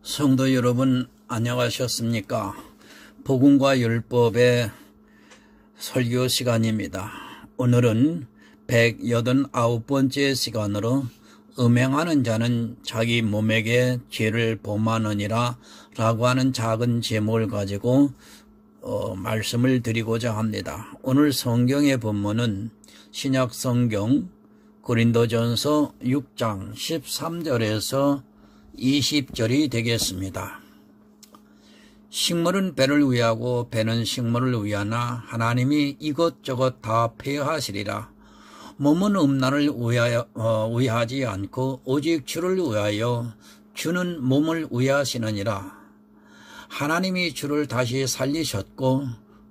성도 여러분 안녕하셨습니까? 복음과 율법의 설교 시간입니다. 오늘은 189번째 시간으로 음행하는 자는 자기 몸에게 죄를 범하느니라 라고 하는 작은 제목을 가지고 말씀을 드리고자 합니다. 오늘 성경의 본문은 신약 성경 고린도전서 6장 13절에서 20절이 되겠습니다. 식물은 배를 위하고 배는 식물을 위하나 하나님이 이것저것 다 폐하시리라. 몸은 음란을 위하지 않고 오직 주를 위하여 주는 몸을 위하시느니라. 하나님이 주를 다시 살리셨고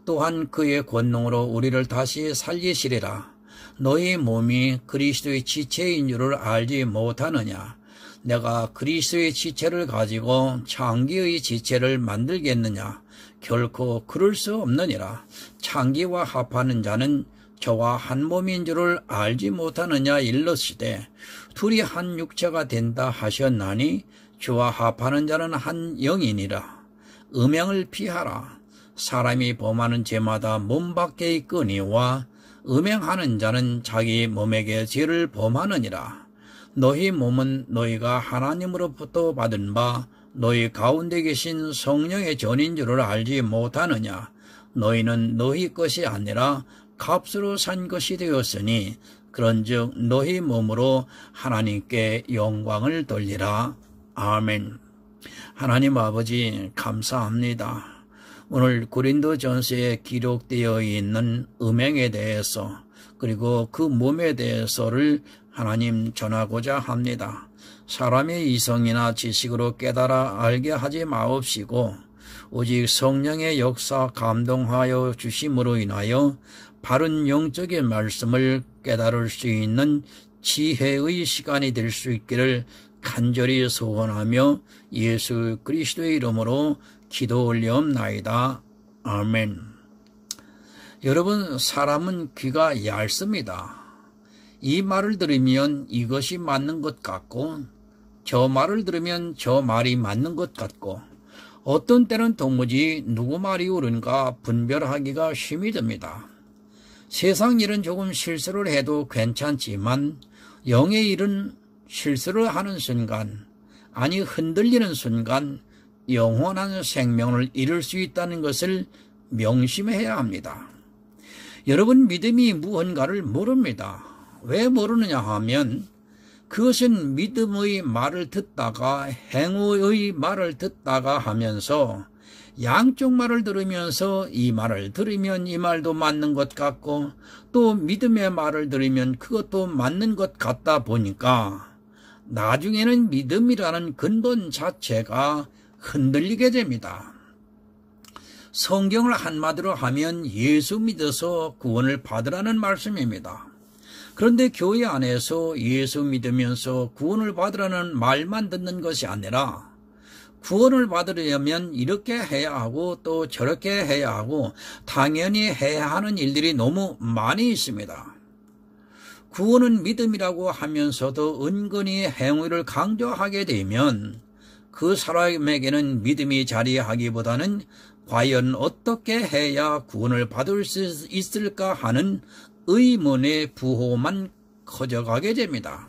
또한 그의 권능으로 우리를 다시 살리시리라. 너희 몸이 그리스도의 지체인 줄을 알지 못하느냐? 내가 그리스도의 지체를 가지고 창기의 지체를 만들겠느냐? 결코 그럴 수 없느니라. 창기와 합하는 자는 저와 한 몸인 줄을 알지 못하느냐 일렀으되 둘이 한 육체가 된다 하셨나니 주와 합하는 자는 한 영이니라. 음행을 피하라. 사람이 범하는 죄마다 몸 밖에 있거니와 음행하는 자는 자기 몸에게 죄를 범하느니라. 너희 몸은 너희가 하나님으로부터 받은 바 너희 가운데 계신 성령의 전인 줄을 알지 못하느냐? 너희는 너희 것이 아니라 값으로 산 것이 되었으니 그런즉 너희 몸으로 하나님께 영광을 돌리라. 아멘. 하나님 아버지 감사합니다. 오늘 고린도전서에 기록되어 있는 음행에 대해서 그리고 그 몸에 대해서를 하나님 전하고자 합니다. 사람의 이성이나 지식으로 깨달아 알게 하지 마옵시고 오직 성령의 역사 감동하여 주심으로 인하여 바른 영적인 말씀을 깨달을 수 있는 지혜의 시간이 될 수 있기를 간절히 소원하며 예수 그리스도의 이름으로 기도 올리옵나이다. 아멘. 여러분, 사람은 귀가 얇습니다. 이 말을 들으면 이것이 맞는 것 같고 저 말을 들으면 저 말이 맞는 것 같고 어떤 때는 도무지 누구 말이 옳은가 분별하기가 힘이 듭니다. 세상 일은 조금 실수를 해도 괜찮지만 영의 일은 실수를 하는 순간, 아니 흔들리는 순간 영원한 생명을 잃을 수 있다는 것을 명심해야 합니다. 여러분, 믿음이 무언가를 모릅니다. 왜 모르느냐 하면 그것은 믿음의 말을 듣다가 행위의 말을 듣다가 하면서 양쪽 말을 들으면서 이 말을 들으면 이 말도 맞는 것 같고 또 믿음의 말을 들으면 그것도 맞는 것 같다 보니까 나중에는 믿음이라는 근본 자체가 흔들리게 됩니다. 성경을 한마디로 하면 예수 믿어서 구원을 받으라는 말씀입니다. 그런데 교회 안에서 예수 믿으면서 구원을 받으라는 말만 듣는 것이 아니라 구원을 받으려면 이렇게 해야 하고 또 저렇게 해야 하고 당연히 해야 하는 일들이 너무 많이 있습니다. 구원은 믿음이라고 하면서도 은근히 행위를 강조하게 되면 그 사람에게는 믿음이 자리하기보다는 과연 어떻게 해야 구원을 받을 수 있을까 하는 의문의 부호만 커져가게 됩니다.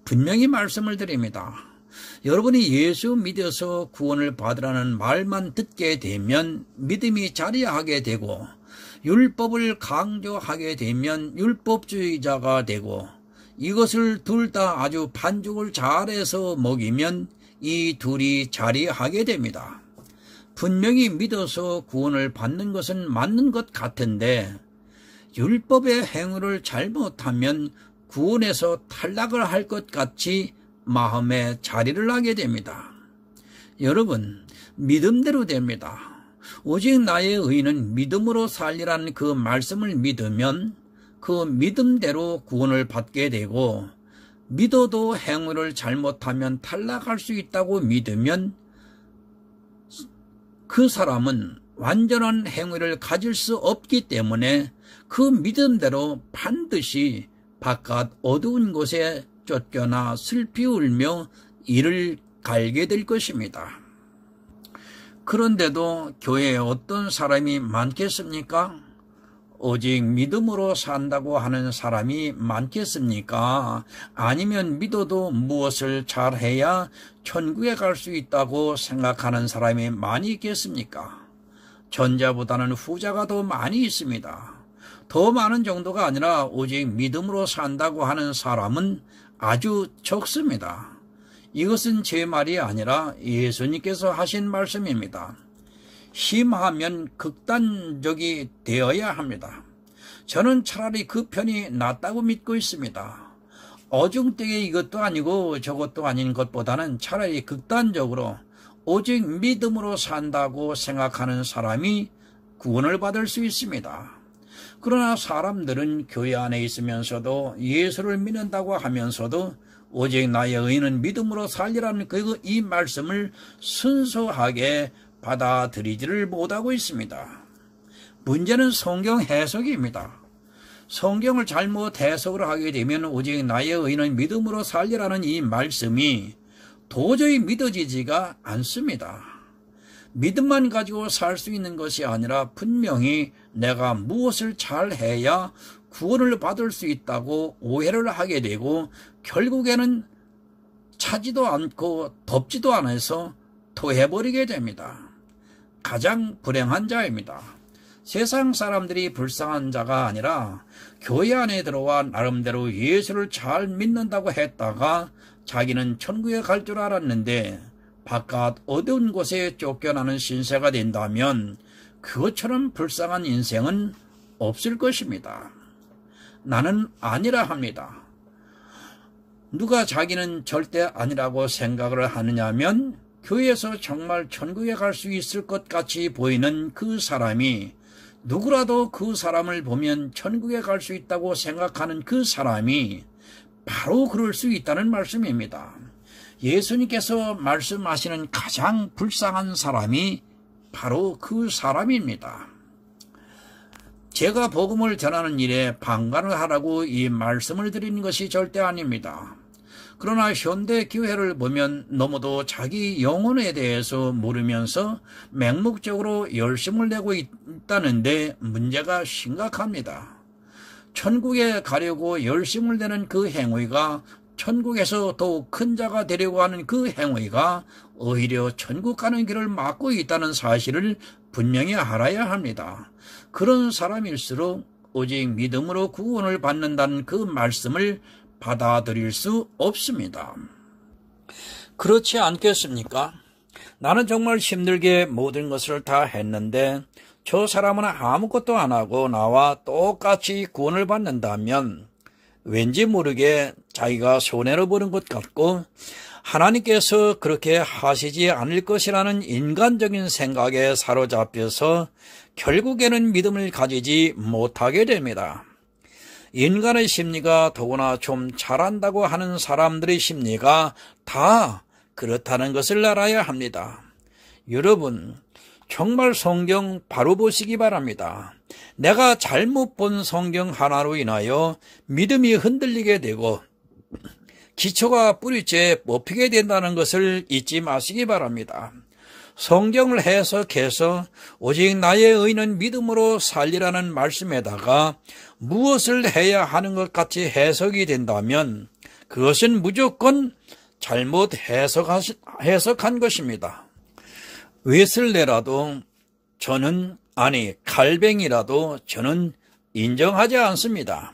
분명히 말씀을 드립니다. 여러분이 예수 믿어서 구원을 받으라는 말만 듣게 되면 믿음이 자리하게 되고 율법을 강조하게 되면 율법주의자가 되고 이것을 둘 다 아주 반죽을 잘해서 먹이면 이 둘이 자리하게 됩니다. 분명히 믿어서 구원을 받는 것은 맞는 것 같은데 율법의 행위를 잘못하면 구원에서 탈락을 할 것 같이 마음에 자리를 하게 됩니다. 여러분, 믿음대로 됩니다. 오직 나의 의는 믿음으로 살리라는 그 말씀을 믿으면 그 믿음대로 구원을 받게 되고 믿어도 행위를 잘못하면 탈락할 수 있다고 믿으면 그 사람은 완전한 행위를 가질 수 없기 때문에 그 믿음대로 반드시 바깥 어두운 곳에 쫓겨나 슬피 울며 이를 갈게 될 것입니다. 그런데도 교회에 어떤 사람이 많겠습니까? 오직 믿음으로 산다고 하는 사람이 많겠습니까? 아니면 믿어도 무엇을 잘해야 천국에 갈 수 있다고 생각하는 사람이 많이 있겠습니까? 전자보다는 후자가 더 많이 있습니다. 더 많은 정도가 아니라 오직 믿음으로 산다고 하는 사람은 아주 적습니다. 이것은 제 말이 아니라 예수님께서 하신 말씀입니다. 심하면 극단적이 되어야 합니다. 저는 차라리 그 편이 낫다고 믿고 있습니다. 어중되게 이것도 아니고 저것도 아닌 것보다는 차라리 극단적으로 오직 믿음으로 산다고 생각하는 사람이 구원을 받을 수 있습니다. 그러나 사람들은 교회 안에 있으면서도 예수를 믿는다고 하면서도 오직 나의 의는 믿음으로 살리라는 이 말씀을 순수하게 받아들이지를 못하고 있습니다. 문제는 성경 해석입니다. 성경을 잘못 해석을 하게 되면 오직 나의 의는 믿음으로 살리라는 이 말씀이 도저히 믿어지지가 않습니다. 믿음만 가지고 살 수 있는 것이 아니라 분명히 내가 무엇을 잘해야 구원을 받을 수 있다고 오해를 하게 되고 결국에는 차지도 않고 덮지도 않아서 토해버리게 됩니다. 가장 불행한 자입니다. 세상 사람들이 불쌍한 자가 아니라 교회 안에 들어와 나름대로 예수를 잘 믿는다고 했다가 자기는 천국에 갈 줄 알았는데 바깥 어두운 곳에 쫓겨나는 신세가 된다면 그것처럼 불쌍한 인생은 없을 것입니다. 나는 아니라 합니다. 누가 자기는 절대 아니라고 생각을 하느냐면 교회에서 정말 천국에 갈 수 있을 것 같이 보이는 그 사람이 누구라도 그 사람을 보면 천국에 갈 수 있다고 생각하는 그 사람이 바로 그럴 수 있다는 말씀입니다. 예수님께서 말씀하시는 가장 불쌍한 사람이 바로 그 사람입니다. 제가 복음을 전하는 일에 방관을 하라고 이 말씀을 드리는 것이 절대 아닙니다. 그러나 현대 교회를 보면 너무도 자기 영혼에 대해서 모르면서 맹목적으로 열심을 내고 있다는데 문제가 심각합니다. 천국에 가려고 열심을 내는 그 행위가 천국에서 더욱 큰 자가 되려고 하는 그 행위가 오히려 천국 가는 길을 막고 있다는 사실을 분명히 알아야 합니다. 그런 사람일수록 오직 믿음으로 구원을 받는다는 그 말씀을 받아들일 수 없습니다. 그렇지 않겠습니까? 나는 정말 힘들게 모든 것을 다 했는데 저 사람은 아무것도 안 하고 나와 똑같이 구원을 받는다면 왠지 모르게 자기가 손해를 보는 것 같고 하나님께서 그렇게 하시지 않을 것이라는 인간적인 생각에 사로잡혀서 결국에는 믿음을 가지지 못하게 됩니다. 인간의 심리가 더구나 좀 잘한다고 하는 사람들의 심리가 다 그렇다는 것을 알아야 합니다. 여러분, 정말 성경 바로 보시기 바랍니다. 내가 잘못 본 성경 하나로 인하여 믿음이 흔들리게 되고 기초가 뿌리째 뽑히게 된다는 것을 잊지 마시기 바랍니다. 성경을 해석해서 오직 나의 의는 믿음으로 살리라는 말씀에다가 무엇을 해야 하는 것 같이 해석이 된다면 그것은 무조건 잘못 해석한 것입니다. 웨슬레라도 칼뱅이라도 저는 인정하지 않습니다.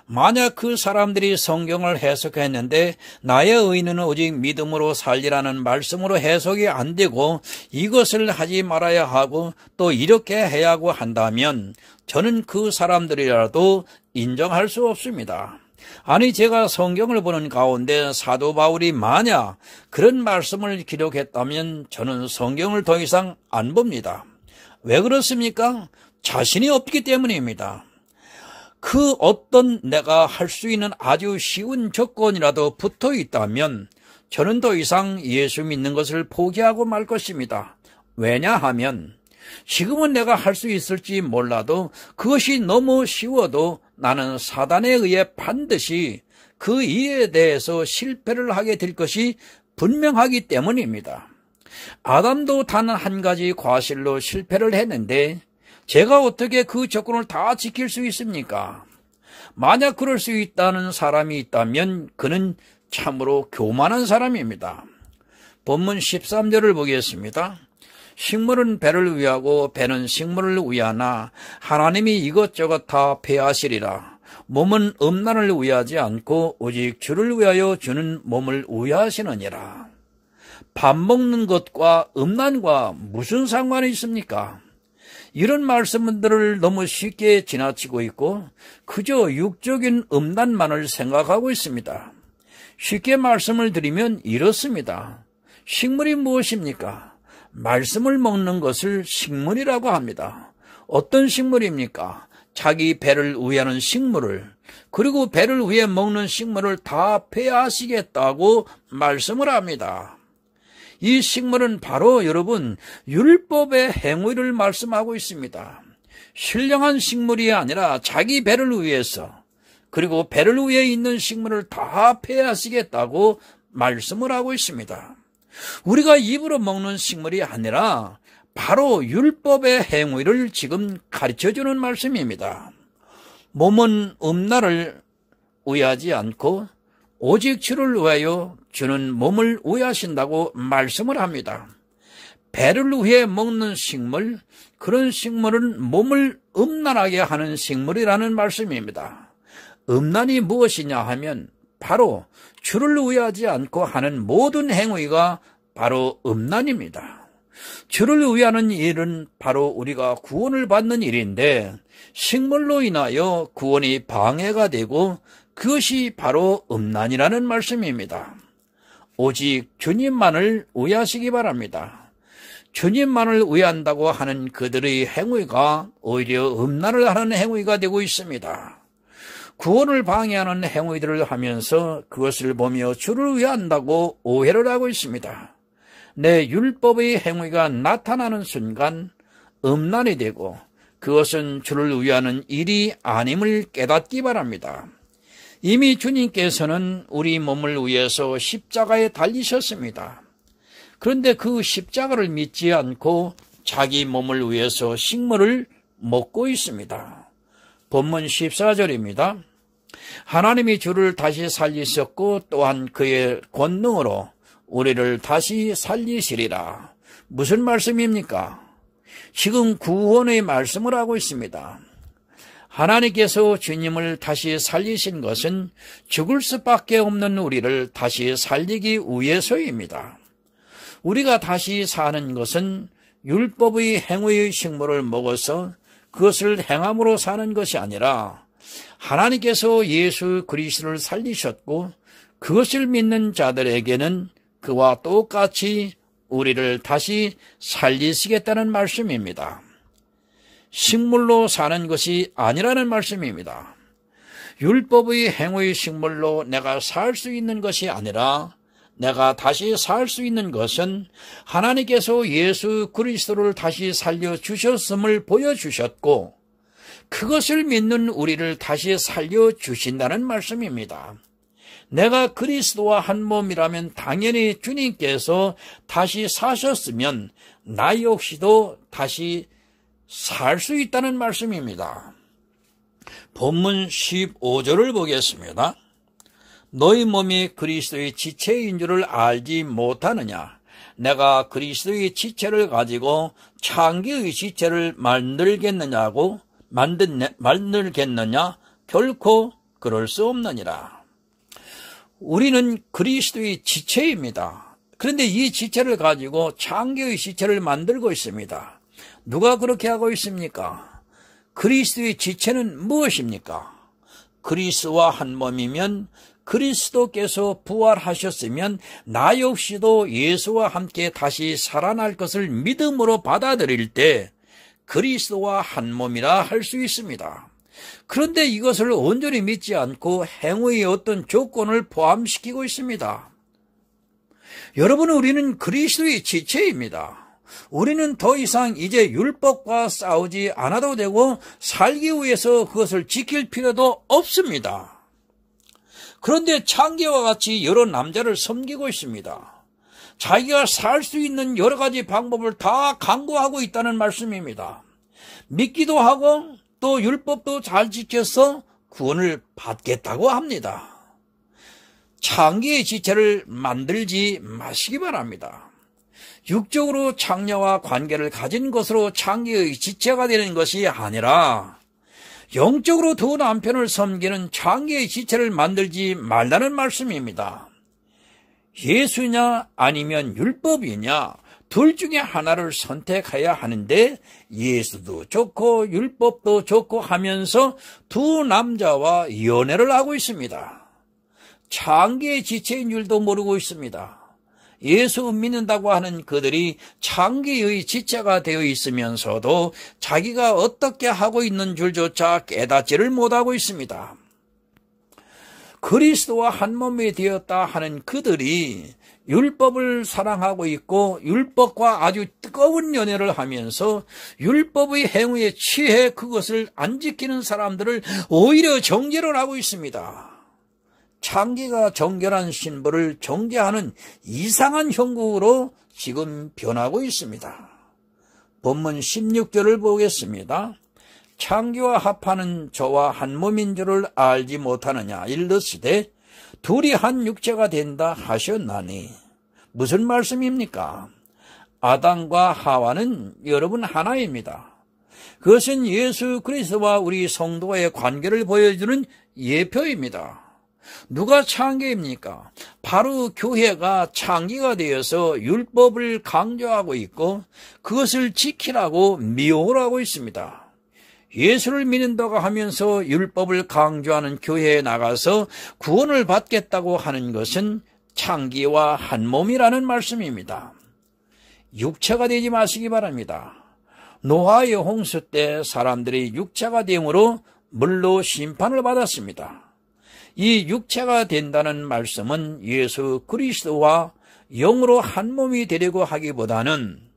만약 그 사람들이 성경을 해석했는데 나의 의는 오직 믿음으로 살리라는 말씀으로 해석이 안 되고 이것을 하지 말아야 하고 또 이렇게 해야 하고 한다면 저는 그 사람들이라도 인정할 수 없습니다. 아니, 제가 성경을 보는 가운데 사도 바울이 만약 그런 말씀을 기록했다면 저는 성경을 더 이상 안 봅니다. 왜 그렇습니까? 자신이 없기 때문입니다. 그 어떤 내가 할 수 있는 아주 쉬운 조건이라도 붙어 있다면 저는 더 이상 예수 믿는 것을 포기하고 말 것입니다. 왜냐하면 지금은 내가 할 수 있을지 몰라도 그것이 너무 쉬워도 나는 사단에 의해 반드시 그 일에 대해서 실패를 하게 될 것이 분명하기 때문입니다. 아담도 단 한 가지 과실로 실패를 했는데 제가 어떻게 그 조건을 다 지킬 수 있습니까? 만약 그럴 수 있다는 사람이 있다면 그는 참으로 교만한 사람입니다. 본문 13절을 보겠습니다. 식물은 배를 위하고 배는 식물을 위하나 하나님이 이것저것 다 폐하시리라. 몸은 음란을 위하지 않고 오직 주를 위하여 주는 몸을 위하시느니라. 밥 먹는 것과 음란과 무슨 상관이 있습니까? 이런 말씀들을 너무 쉽게 지나치고 있고 그저 육적인 음란만을 생각하고 있습니다. 쉽게 말씀을 드리면 이렇습니다. 식물이 무엇입니까? 말씀을 먹는 것을 식물이라고 합니다. 어떤 식물입니까? 자기 배를 위하는 식물을, 그리고 배를 위해 먹는 식물을 다 폐하시겠다고 말씀을 합니다. 이 식물은 바로 여러분 율법의 행위를 말씀하고 있습니다. 신령한 식물이 아니라 자기 배를 위해서, 그리고 배를 위해 있는 식물을 다 폐하시겠다고 말씀을 하고 있습니다. 우리가 입으로 먹는 식물이 아니라 바로 율법의 행위를 지금 가르쳐주는 말씀입니다. 몸은 음란을 위하지 않고 오직 주를 위하여 주는 몸을 위하신다고 말씀을 합니다. 배를 위해 먹는 식물, 그런 식물은 몸을 음란하게 하는 식물이라는 말씀입니다. 음란이 무엇이냐 하면 바로 주를 위하지 않고 하는 모든 행위가 바로 음란입니다. 주를 위하는 일은 바로 우리가 구원을 받는 일인데 식물로 인하여 구원이 방해가 되고 그것이 바로 음란이라는 말씀입니다. 오직 주님만을 위하시기 바랍니다. 주님만을 위한다고 하는 그들의 행위가 오히려 음란을 하는 행위가 되고 있습니다. 구원을 방해하는 행위들을 하면서 그것을 보며 주를 위한다고 오해를 하고 있습니다. 내 율법의 행위가 나타나는 순간 음란이 되고 그것은 주를 위하는 일이 아님을 깨닫기 바랍니다. 이미 주님께서는 우리 몸을 위해서 십자가에 달리셨습니다. 그런데 그 십자가를 믿지 않고 자기 몸을 위해서 식물을 먹고 있습니다. 본문 14절입니다. 하나님이 주를 다시 살리셨고 또한 그의 권능으로 우리를 다시 살리시리라. 무슨 말씀입니까? 지금 구원의 말씀을 하고 있습니다. 하나님께서 주님을 다시 살리신 것은 죽을 수밖에 없는 우리를 다시 살리기 위해서입니다. 우리가 다시 사는 것은 율법의 행위의 식물을 먹어서 그것을 행함으로 사는 것이 아니라 하나님께서 예수 그리스도를 살리셨고 그것을 믿는 자들에게는 그와 똑같이 우리를 다시 살리시겠다는 말씀입니다. 식물로 사는 것이 아니라는 말씀입니다. 율법의 행위의 식물로 내가 살 수 있는 것이 아니라 내가 다시 살 수 있는 것은 하나님께서 예수 그리스도를 다시 살려주셨음을 보여주셨고 그것을 믿는 우리를 다시 살려주신다는 말씀입니다. 내가 그리스도와 한 몸이라면 당연히 주님께서 다시 사셨으면 나 역시도 다시 살 수 있다는 말씀입니다. 본문 15절을 보겠습니다. 너희 몸이 그리스도의 지체인 줄을 알지 못하느냐? 내가 그리스도의 지체를 가지고 창기의 지체를 만들겠느냐? 결코 그럴 수 없느니라. 우리는 그리스도의 지체입니다. 그런데 이 지체를 가지고 창기의 지체를 만들고 있습니다. 누가 그렇게 하고 있습니까? 그리스도의 지체는 무엇입니까? 그리스도와 한 몸이면 그리스도께서 부활하셨으면 나 역시도 예수와 함께 다시 살아날 것을 믿음으로 받아들일 때 그리스도와 한 몸이라 할 수 있습니다. 그런데 이것을 온전히 믿지 않고 행위의 어떤 조건을 포함시키고 있습니다. 여러분, 우리는 그리스도의 지체입니다. 우리는 더 이상 이제 율법과 싸우지 않아도 되고 살기 위해서 그것을 지킬 필요도 없습니다. 그런데 창기와 같이 여러 남자를 섬기고 있습니다. 자기가 살 수 있는 여러 가지 방법을 다 강구하고 있다는 말씀입니다. 믿기도 하고 또 율법도 잘 지켜서 구원을 받겠다고 합니다. 창기의 지체를 만들지 마시기 바랍니다. 육적으로 창녀와 관계를 가진 것으로 창기의 지체가 되는 것이 아니라 영적으로 두 남편을 섬기는 창기의 지체를 만들지 말라는 말씀입니다. 예수냐 아니면 율법이냐 둘 중에 하나를 선택해야 하는데 예수도 좋고 율법도 좋고 하면서 두 남자와 연애를 하고 있습니다. 창기의 지체인 줄도 모르고 있습니다. 예수 믿는다고 하는 그들이 창기의 지체가 되어 있으면서도 자기가 어떻게 하고 있는 줄조차 깨닫지를 못하고 있습니다. 그리스도와 한 몸이 되었다 하는 그들이 율법을 사랑하고 있고 율법과 아주 뜨거운 연애를 하면서 율법의 행위에 취해 그것을 안 지키는 사람들을 오히려 정죄를 하고 있습니다. 창기가 정결한 신부를 정죄하는 이상한 형국으로 지금 변하고 있습니다. 본문 16절을 보겠습니다. 창기와 합하는 저와 한 몸인 줄을 알지 못하느냐 일렀으되 둘이 한 육체가 된다 하셨나니. 무슨 말씀입니까? 아담과 하와는 여러분 하나입니다. 그것은 예수 그리스도와 우리 성도와의 관계를 보여주는 예표입니다. 누가 창기입니까? 바로 교회가 창기가 되어서 율법을 강조하고 있고 그것을 지키라고 미혹을 하고 있습니다. 예수를 믿는다고 하면서 율법을 강조하는 교회에 나가서 구원을 받겠다고 하는 것은 창기와 한 몸이라는 말씀입니다. 육체가 되지 마시기 바랍니다. 노아의 홍수 때 사람들이 육체가 됨으로 물로 심판을 받았습니다. 이 육체가 된다는 말씀은 예수 그리스도와 영으로 한 몸이 되려고 하기보다는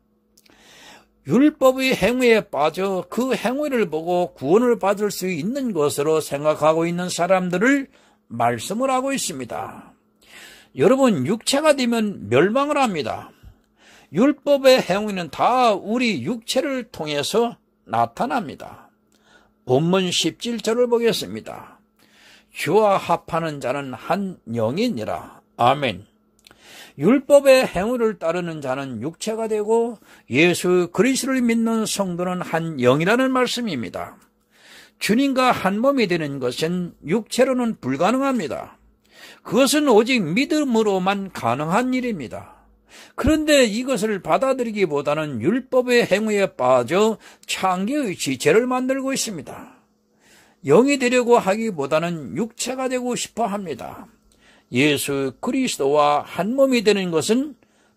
율법의 행위에 빠져 그 행위를 보고 구원을 받을 수 있는 것으로 생각하고 있는 사람들을 말씀을 하고 있습니다. 여러분, 육체가 되면 멸망을 합니다. 율법의 행위는 다 우리 육체를 통해서 나타납니다. 본문 17절을 보겠습니다. 주와 합하는 자는 한 영이니라. 아멘. 율법의 행위를 따르는 자는 육체가 되고 예수 그리스도를 믿는 성도는 한 영이라는 말씀입니다. 주님과 한 몸이 되는 것은 육체로는 불가능합니다. 그것은 오직 믿음으로만 가능한 일입니다. 그런데 이것을 받아들이기보다는 율법의 행위에 빠져 창기의 지체를 만들고 있습니다. 영이 되려고 하기보다는 육체가 되고 싶어 합니다. 예수 그리스도와 한 몸이 되는 것은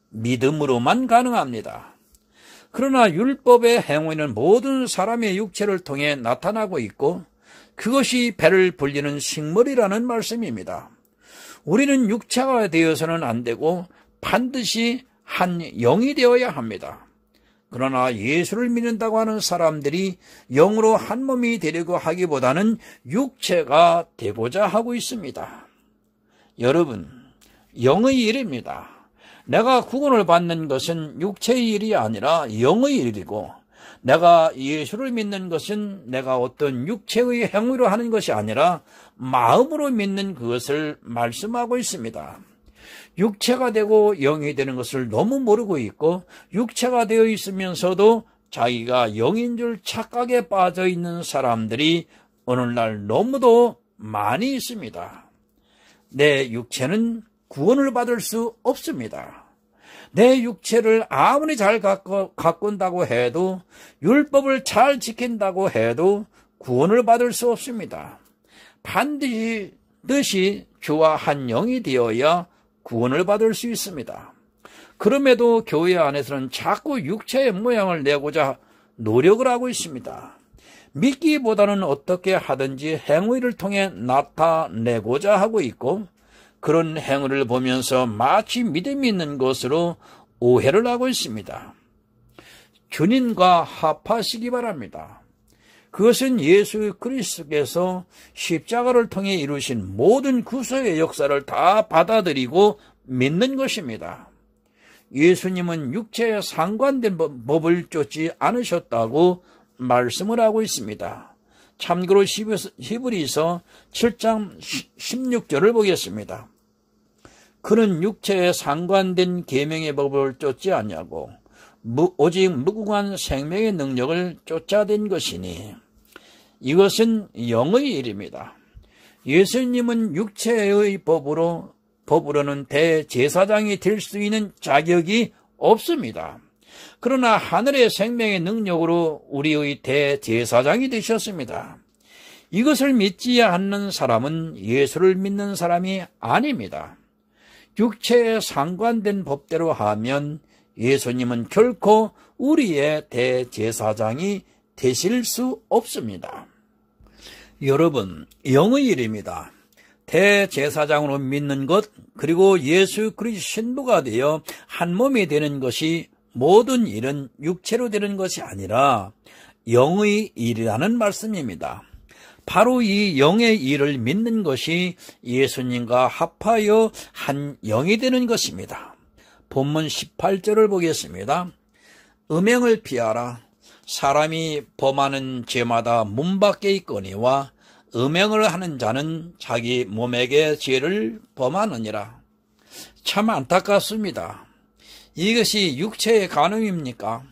믿음으로만 가능합니다. 그러나 율법의 행위는 모든 사람의 육체를 통해 나타나고 있고 그것이 배를 불리는 식물이라는 말씀입니다. 우리는 육체가 되어서는 안 되고 반드시 한 영이 되어야 합니다. 그러나 예수를 믿는다고 하는 사람들이 영으로 한 몸이 되려고 하기보다는 육체가 되고자 하고 있습니다. 여러분, 영의 일입니다. 내가 구원을 받는 것은 육체의 일이 아니라 영의 일이고 내가 예수를 믿는 것은 내가 어떤 육체의 행위로 하는 것이 아니라 마음으로 믿는 그것을 말씀하고 있습니다. 육체가 되고 영이 되는 것을 너무 모르고 있고 육체가 되어 있으면서도 자기가 영인 줄 착각에 빠져 있는 사람들이 오늘날 너무도 많이 있습니다. 내 육체는 구원을 받을 수 없습니다. 내 육체를 아무리 잘 가꾼다고 해도 율법을 잘 지킨다고 해도 구원을 받을 수 없습니다. 반드시 주와 한 영이 되어야 구원을 받을 수 있습니다. 그럼에도 교회 안에서는 자꾸 육체의 모양을 내고자 노력을 하고 있습니다. 믿기보다는 어떻게 하든지 행위를 통해 나타내고자 하고 있고 그런 행위를 보면서 마치 믿음이 있는 것으로 오해를 하고 있습니다. 주님과 합하시기 바랍니다. 그것은 예수 그리스도께서 십자가를 통해 이루신 모든 구속의 역사를 다 받아들이고 믿는 것입니다. 예수님은 육체에 상관된 법을 쫓지 않으셨다고 말씀을 하고 있습니다. 참고로 히브리서 7장 16절을 보겠습니다. 그는 육체에 상관된 계명의 법을 쫓지 않냐고 오직 무궁한 생명의 능력을 쫓아낸 것이니 이것은 영의 일입니다. 예수님은 육체의 법으로는 대제사장이 될 수 있는 자격이 없습니다. 그러나 하늘의 생명의 능력으로 우리의 대제사장이 되셨습니다. 이것을 믿지 않는 사람은 예수를 믿는 사람이 아닙니다. 육체에 상관된 법대로 하면 예수님은 결코 우리의 대제사장이 되실 수 없습니다. 여러분, 영의 일입니다. 대제사장으로 믿는 것, 그리고 예수 그리스도 신부가 되어 한 몸이 되는 것이 모든 일은 육체로 되는 것이 아니라 영의 일이라는 말씀입니다. 바로 이 영의 일을 믿는 것이 예수님과 합하여 한 영이 되는 것입니다. 본문 18절을 보겠습니다. 음행을 피하라. 사람이 범하는 죄마다 문 밖에 있거니와 음행을 하는 자는 자기 몸에게 죄를 범하느니라. 참 안타깝습니다. 이것이 육체의 간음입니까?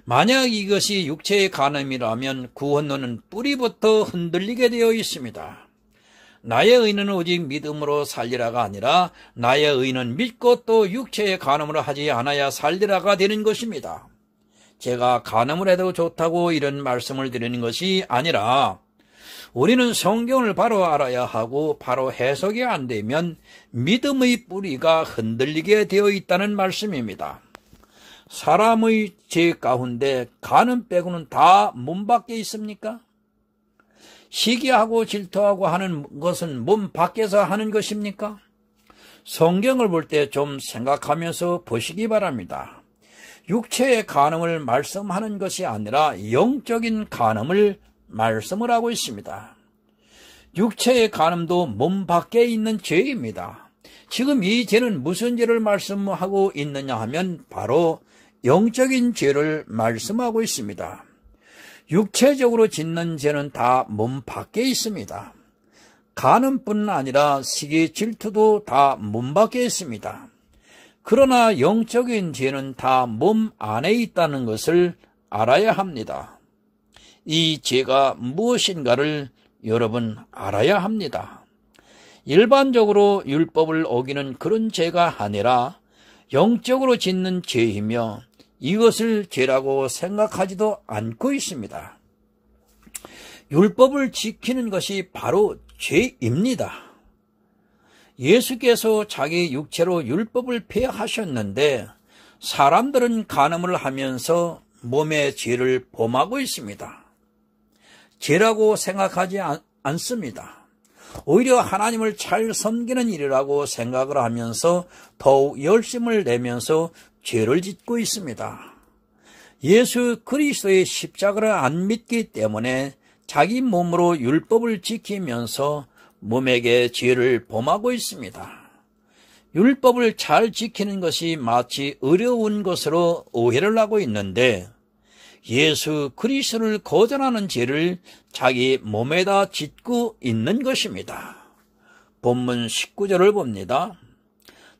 만약 이것이 육체의 간음이라면 구원론은 뿌리부터 흔들리게 되어 있습니다. 나의 의는 오직 믿음으로 살리라가 아니라 나의 의는 믿고 또 육체의 간음을 하지 않아야 살리라가 되는 것입니다. 제가 간음을 해도 좋다고 이런 말씀을 드리는 것이 아니라 우리는 성경을 바로 알아야 하고 바로 해석이 안 되면 믿음의 뿌리가 흔들리게 되어 있다는 말씀입니다. 사람의 죄 가운데 간음 빼고는 다 몸 밖에 있습니까? 시기하고 질투하고 하는 것은 몸 밖에서 하는 것입니까? 성경을 볼 때 좀 생각하면서 보시기 바랍니다. 육체의 간음을 말씀하는 것이 아니라 영적인 간음을 말씀을 하고 있습니다. 육체의 간음도 몸 밖에 있는 죄입니다. 지금 이 죄는 무슨 죄를 말씀하고 있느냐 하면 바로 영적인 죄를 말씀하고 있습니다. 육체적으로 짓는 죄는 다 몸 밖에 있습니다. 간음뿐 아니라 시기, 질투도 다 몸 밖에 있습니다. 그러나 영적인 죄는 다 몸 안에 있다는 것을 알아야 합니다. 이 죄가 무엇인가를 여러분 알아야 합니다. 일반적으로 율법을 어기는 그런 죄가 아니라 영적으로 짓는 죄이며 이것을 죄라고 생각하지도 않고 있습니다. 율법을 지키는 것이 바로 죄입니다. 예수께서 자기 육체로 율법을 폐하셨는데 사람들은 간음을 하면서 몸의 죄를 범하고 있습니다. 죄라고 생각하지 않습니다. 오히려 하나님을 잘 섬기는 일이라고 생각을 하면서 더욱 열심을 내면서 죄를 짓고 있습니다. 예수 그리스도의 십자가를 안 믿기 때문에 자기 몸으로 율법을 지키면서 몸에게 죄를 범하고 있습니다. 율법을 잘 지키는 것이 마치 어려운 것으로 오해를 하고 있는데 예수 그리스도를 거절하는 죄를 자기 몸에다 짓고 있는 것입니다. 본문 19절을 봅니다.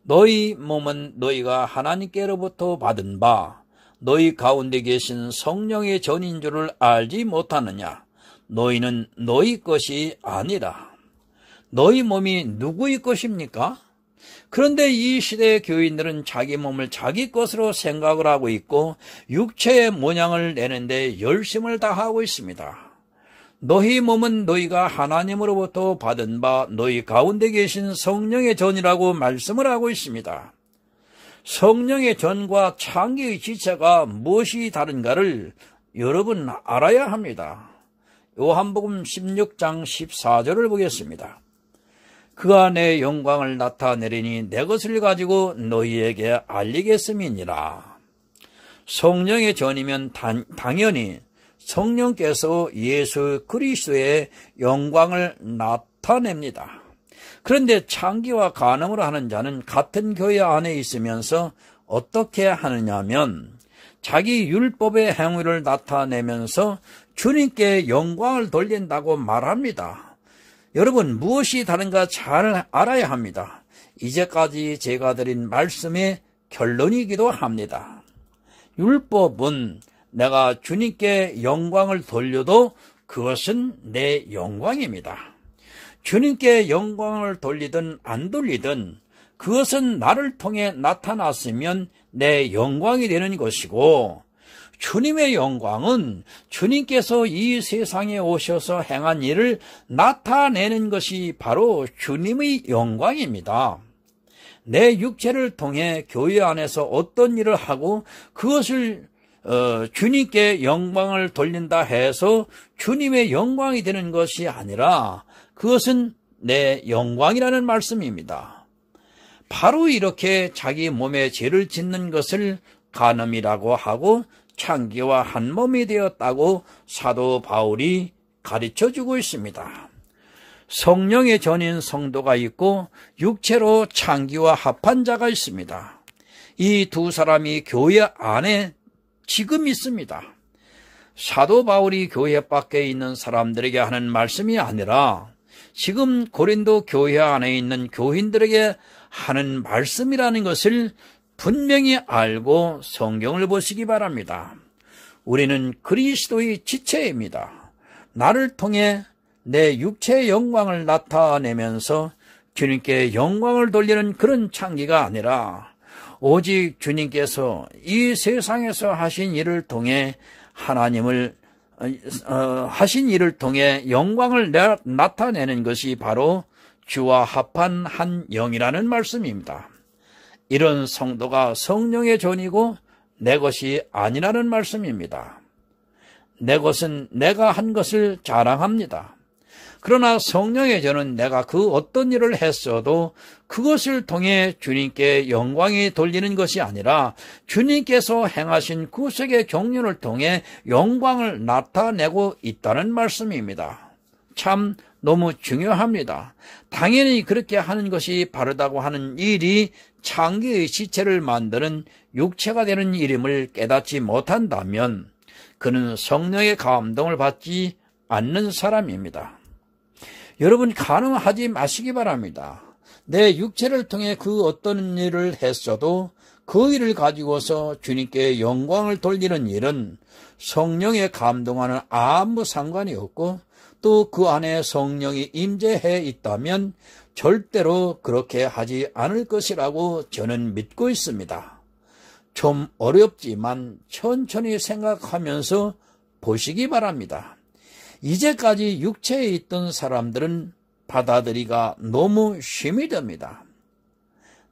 너희 몸은 너희가 하나님께로부터 받은 바 너희 가운데 계신 성령의 전인 줄을 알지 못하느냐. 너희는 너희 것이 아니라. 너희 몸이 누구의 것입니까? 그런데 이 시대의 교인들은 자기 몸을 자기 것으로 생각을 하고 있고 육체의 모양을 내는데 열심을 다하고 있습니다. 너희 몸은 너희가 하나님으로부터 받은 바 너희 가운데 계신 성령의 전이라고 말씀을 하고 있습니다. 성령의 전과 창기의 지체가 무엇이 다른가를 여러분 알아야 합니다. 요한복음 16장 14절을 보겠습니다. 그가 내 영광을 나타내리니 내 것을 가지고 너희에게 알리겠음이니라. 성령의 전이면 당연히 성령께서 예수 그리스도의 영광을 나타냅니다. 그런데 창기와 간음을 하는 자는 같은 교회 안에 있으면서 어떻게 하느냐면 자기 율법의 행위를 나타내면서 주님께 영광을 돌린다고 말합니다. 여러분, 무엇이 다른가 잘 알아야 합니다. 이제까지 제가 드린 말씀의 결론이기도 합니다. 율법은 내가 주님께 영광을 돌려도 그것은 내 영광입니다. 주님께 영광을 돌리든 안 돌리든 그것은 나를 통해 나타났으면 내 영광이 되는 것이고, 주님의 영광은 주님께서 이 세상에 오셔서 행한 일을 나타내는 것이 바로 주님의 영광입니다. 내 육체를 통해 교회 안에서 어떤 일을 하고 그것을 주님께 영광을 돌린다 해서 주님의 영광이 되는 것이 아니라 그것은 내 영광이라는 말씀입니다. 바로 이렇게 자기 몸에 죄를 짓는 것을 간음이라고 하고 창기와 한 몸이 되었다고 사도 바울이 가르쳐주고 있습니다. 성령의 전인 성도가 있고 육체로 창기와 합한 자가 있습니다. 이 두 사람이 교회 안에 지금 있습니다. 사도 바울이 교회 밖에 있는 사람들에게 하는 말씀이 아니라 지금 고린도 교회 안에 있는 교인들에게 하는 말씀이라는 것을 분명히 알고 성경을 보시기 바랍니다. 우리는 그리스도의 지체입니다. 나를 통해 내 육체의 영광을 나타내면서 주님께 영광을 돌리는 그런 창기가 아니라 오직 주님께서 이 세상에서 하신 일을 통해 하신 일을 통해 영광을 나타내는 것이 바로 주와 합한 한 영이라는 말씀입니다. 이런 성도가 성령의 존이고 내 것이 아니라는 말씀입니다. 내 것은 내가 한 것을 자랑합니다. 그러나 성령의 존은 내가 그 어떤 일을 했어도 그것을 통해 주님께 영광이 돌리는 것이 아니라 주님께서 행하신 구속의 종료를 통해 영광을 나타내고 있다는 말씀입니다. 참 너무 중요합니다. 당연히 그렇게 하는 것이 바르다고 하는 일이 창기의 지체를 만드는 육체가 되는 일임을 깨닫지 못한다면 그는 성령의 감동을 받지 않는 사람입니다. 여러분, 간음하지 마시기 바랍니다. 내 육체를 통해 그 어떤 일을 했어도 그 일을 가지고서 주님께 영광을 돌리는 일은 성령의 감동과는 아무 상관이 없고 또 그 안에 성령이 임재해 있다면 절대로 그렇게 하지 않을 것이라고 저는 믿고 있습니다. 좀 어렵지만 천천히 생각하면서 보시기 바랍니다. 이제까지 육체에 있던 사람들은 받아들이기가 너무 힘이 듭니다.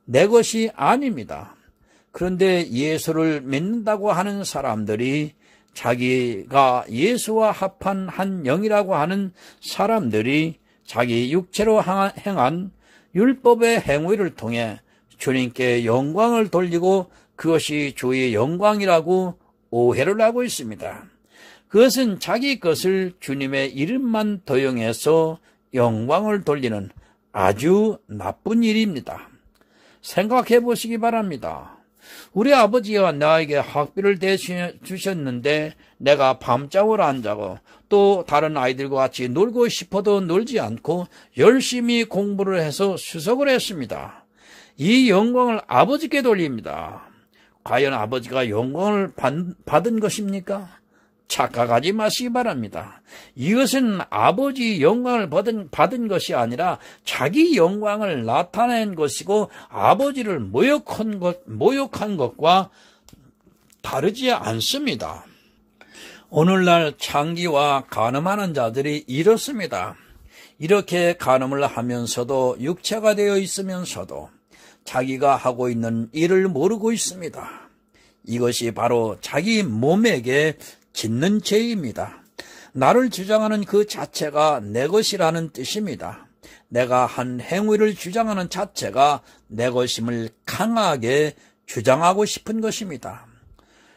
내 것이 아닙니다. 그런데 예수를 믿는다고 하는 사람들이 자기가 예수와 합한 한 영이라고 하는 사람들이 자기 육체로 행한 율법의 행위를 통해 주님께 영광을 돌리고 그것이 주의 영광이라고 오해를 하고 있습니다. 그것은 자기 것을 주님의 이름만 도용해서 영광을 돌리는 아주 나쁜 일입니다. 생각해 보시기 바랍니다. 우리 아버지가 나에게 학비를 대주셨는데 내가 밤잠을 안 자고 또 다른 아이들과 같이 놀고 싶어도 놀지 않고 열심히 공부를 해서 수석을 했습니다. 이 영광을 아버지께 돌립니다. 과연 아버지가 영광을 받은 것입니까? 착각하지 마시기 바랍니다. 이것은 아버지 영광을 받은 것이 아니라 자기 영광을 나타낸 것이고 아버지를 모욕한 것과 다르지 않습니다. 오늘날 창기와 간음하는 자들이 이렇습니다. 이렇게 간음을 하면서도 육체가 되어 있으면서도 자기가 하고 있는 일을 모르고 있습니다. 이것이 바로 자기 몸에게 짓는 죄입니다. 나를 주장하는 그 자체가 내 것이라는 뜻입니다. 내가 한 행위를 주장하는 자체가 내 것임을 강하게 주장하고 싶은 것입니다.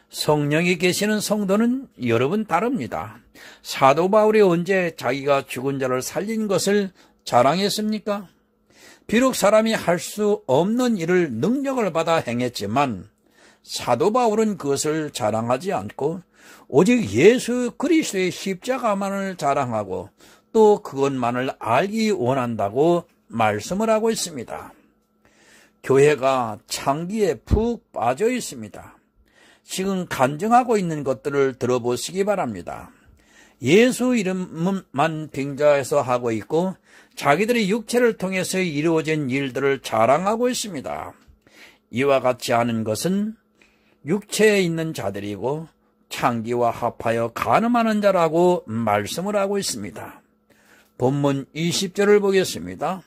성령이 계시는 성도는 여러분 다릅니다. 사도 바울이 언제 자기가 죽은 자를 살린 것을 자랑했습니까? 비록 사람이 할 수 없는 일을 능력을 받아 행했지만 사도 바울은 그것을 자랑하지 않고 오직 예수 그리스도의 십자가만을 자랑하고 또 그것만을 알기 원한다고 말씀을 하고 있습니다. 교회가 창기에 푹 빠져 있습니다. 지금 간증하고 있는 것들을 들어보시기 바랍니다. 예수 이름만 빙자해서 하고 있고 자기들의 육체를 통해서 이루어진 일들을 자랑하고 있습니다. 이와 같이 하는 것은 육체에 있는 자들이고 창기와 합하여 간음하는 자라고 말씀을 하고 있습니다. 본문 20절을 보겠습니다.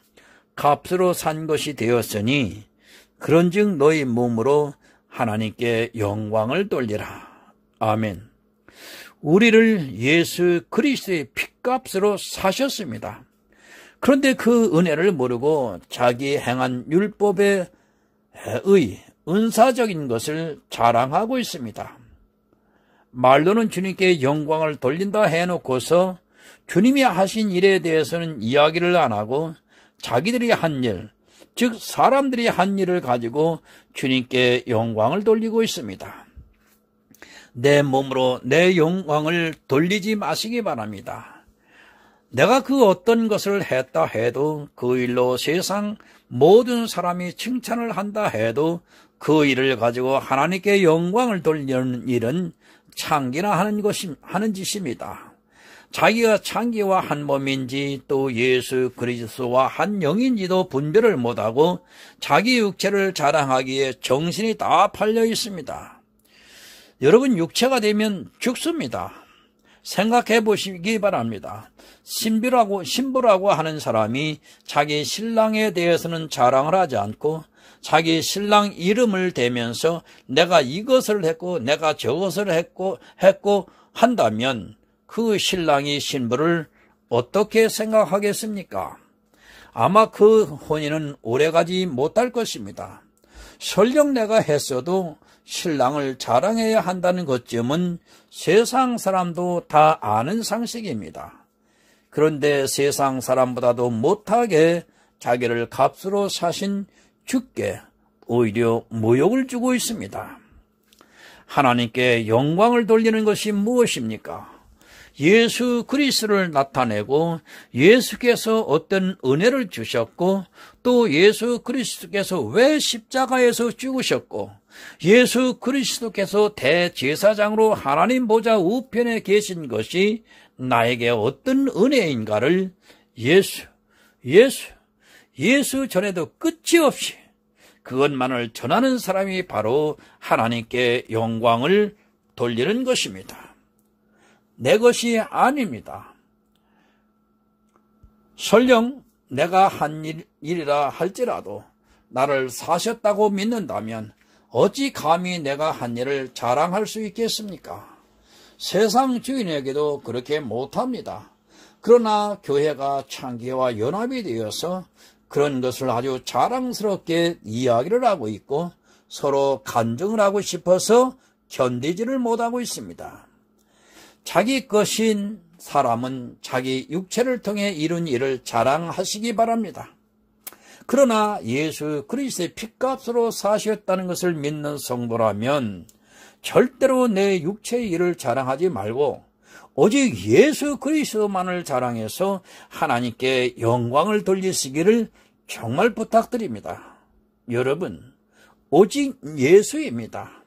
값으로 산 것이 되었으니 그런즉 너희 몸으로 하나님께 영광을 돌리라. 아멘. 우리를 예수 그리스도의 핏값으로 사셨습니다. 그런데 그 은혜를 모르고 자기 행한 율법의 은사적인 것을 자랑하고 있습니다. 말로는 주님께 영광을 돌린다 해놓고서 주님이 하신 일에 대해서는 이야기를 안 하고 자기들이 한 일, 즉 사람들이 한 일을 가지고 주님께 영광을 돌리고 있습니다. 내 몸으로 내 영광을 돌리지 마시기 바랍니다. 내가 그 어떤 것을 했다 해도 그 일로 세상 모든 사람이 칭찬을 한다 해도 그 일을 가지고 하나님께 영광을 돌리는 일은 창기나 하는 짓입니다. 자기가 창기와 한 몸인지 또 예수 그리스도와 한 영인지도 분별을 못하고 자기 육체를 자랑하기에 정신이 다 팔려 있습니다. 여러분, 육체가 되면 죽습니다. 생각해 보시기 바랍니다. 신부라고 하는 사람이 자기 신랑에 대해서는 자랑을 하지 않고 자기 신랑 이름을 대면서 내가 이것을 했고 내가 저것을 했고 한다면 그 신랑이 신부를 어떻게 생각하겠습니까? 아마 그 혼인은 오래가지 못할 것입니다. 설령 내가 했어도 신랑을 자랑해야 한다는 것쯤은 세상 사람도 다 아는 상식입니다. 그런데 세상 사람보다도 못하게 자기를 값으로 사신 주께 오히려 모욕을 주고 있습니다. 하나님께 영광을 돌리는 것이 무엇입니까? 예수 그리스도를 나타내고 예수께서 어떤 은혜를 주셨고 또 예수 그리스도께서 왜 십자가에서 죽으셨고 예수 그리스도께서 대제사장으로 하나님 보좌 우편에 계신 것이 나에게 어떤 은혜인가를 예수 전에도 끝이 없이 그것만을 전하는 사람이 바로 하나님께 영광을 돌리는 것입니다. 내 것이 아닙니다. 설령 내가 한 일이라 할지라도 나를 사셨다고 믿는다면 어찌 감히 내가 한 일을 자랑할 수 있겠습니까? 세상 주인에게도 그렇게 못합니다. 그러나 교회가 창기와 연합이 되어서 그런 것을 아주 자랑스럽게 이야기를 하고 있고 서로 간증을 하고 싶어서 견디지를 못하고 있습니다. 자기 것인 사람은 자기 육체를 통해 이룬 일을 자랑하시기 바랍니다. 그러나 예수 그리스도의 핏값으로 사셨다는 것을 믿는 성도라면 절대로 내 육체의 일을 자랑하지 말고 오직 예수 그리스도만을 자랑해서 하나님께 영광을 돌리시기를 정말 부탁드립니다. 여러분, 오직 예수입니다.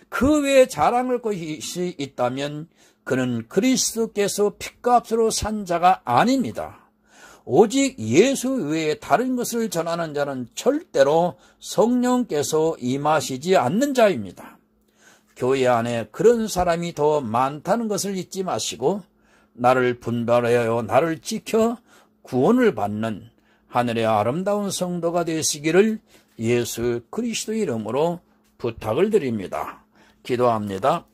그 외에 자랑할 것이 있다면 그는 그리스도께서 핏값으로 산 자가 아닙니다. 오직 예수 외에 다른 것을 전하는 자는 절대로 성령께서 임하시지 않는 자입니다. 교회 안에 그런 사람이 더 많다는 것을 잊지 마시고 나를 분별하여 나를 지켜 구원을 받는 하늘의 아름다운 성도가 되시기를 예수 그리스도 이름으로 부탁을 드립니다. 기도합니다.